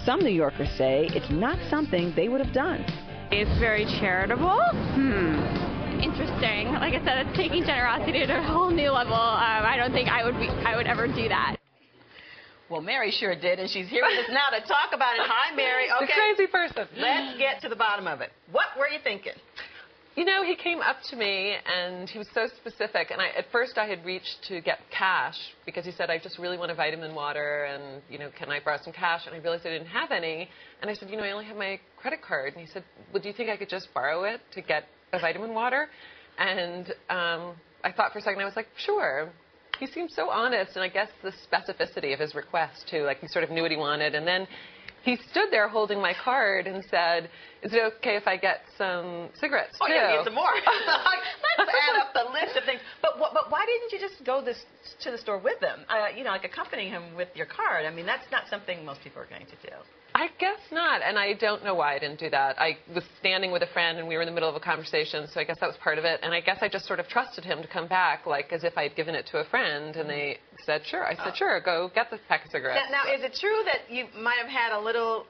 some New Yorkers say it's not something they would have done. It's very charitable. Interesting. Like I said, it's taking generosity to a whole new level. I don't think I would ever do that. Well, Mary sure did, and she's here with us now to talk about it. Hi, Mary. Okay. The crazy person. Let's get to the bottom of it. What were you thinking? You know, he came up to me, and he was so specific. And at first I had reached to get cash because he said, I just really want a vitamin water, and, you know, can I borrow some cash? And I realized I didn't have any. And I said, you know, I only have my credit card. And he said, well, do you think I could just borrow it to get a vitamin water? And I thought for a second, I was like, sure. He seemed so honest, and I guess the specificity of his request, too. Like, he sort of knew what he wanted. And then he stood there holding my card and said, is it okay if I get some cigarettes, too? Oh, yeah, get some more. Let's add up the list of things. But why didn't you just go to the store with him? You know, like accompany him with your card. I mean, that's not something most people are going to do. I guess not, and I don't know why I didn't do that. I was standing with a friend, and we were in the middle of a conversation, so I guess that was part of it. And I guess I just sort of trusted him to come back, like as if I had given it to a friend, and they said, sure. I said, sure, go get the pack of cigarettes. Now, is it true that you might have had a little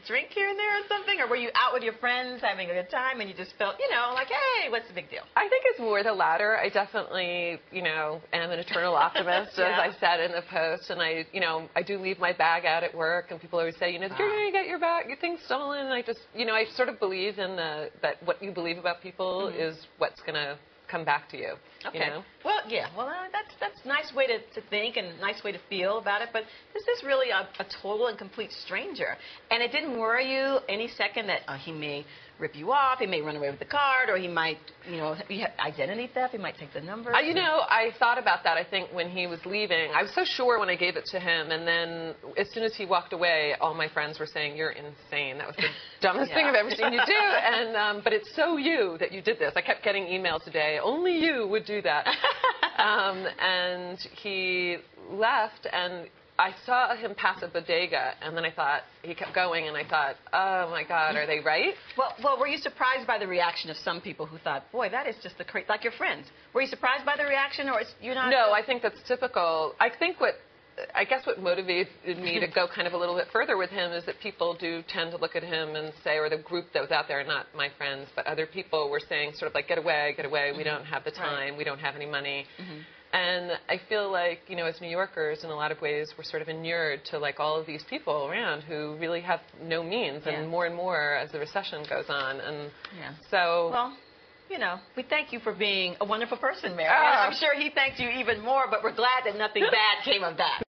drink here and there or something, or were you out with your friends having a good time, and you just felt, you know, like, hey, what's the big deal? I think it's more the latter. I definitely, you know, am an eternal optimist, Yeah. as I said in the post, and I do leave my bag out at work, and people always say, you know, you're going to get your bag, your thing's stolen, and I just, you know, I sort of believe in that what you believe about people is what's going to come back to you. Okay. You know? Well, yeah. Well, that's a nice way to think and a nice way to feel about it. But this is really a total and complete stranger. And it didn't worry you any second that he may rip you off, he may run away with the card, or he might, you know, identity theft, he might take the number. You know, I thought about that, I think, when he was leaving. I was so sure when I gave it to him, and then as soon as he walked away, all my friends were saying, you're insane. That was the dumbest thing I've ever seen you do. And but it's so you that you did this. I kept getting emails today, only you would do that. And he left, and I saw him pass a bodega, and then I thought, he kept going, and I thought, oh, my God, are they right? Well, were you surprised by the reaction of some people who thought, boy, that is just like your friends? Were you surprised by the reaction, or you're not? No, I think that's typical. I guess what motivated me to go kind of a little bit further with him is that people do tend to look at him and say, or the group that was out there, not my friends, but other people were saying sort of like, get away, we don't have the time, we don't have any money. And I feel like, you know, as New Yorkers, in a lot of ways, we're sort of inured to, like, all of these people around who really have no means, and more as the recession goes on. And so... Well, you know, we thank you for being a wonderful person, Mary. I'm sure he thanked you even more, but we're glad that nothing bad came of that.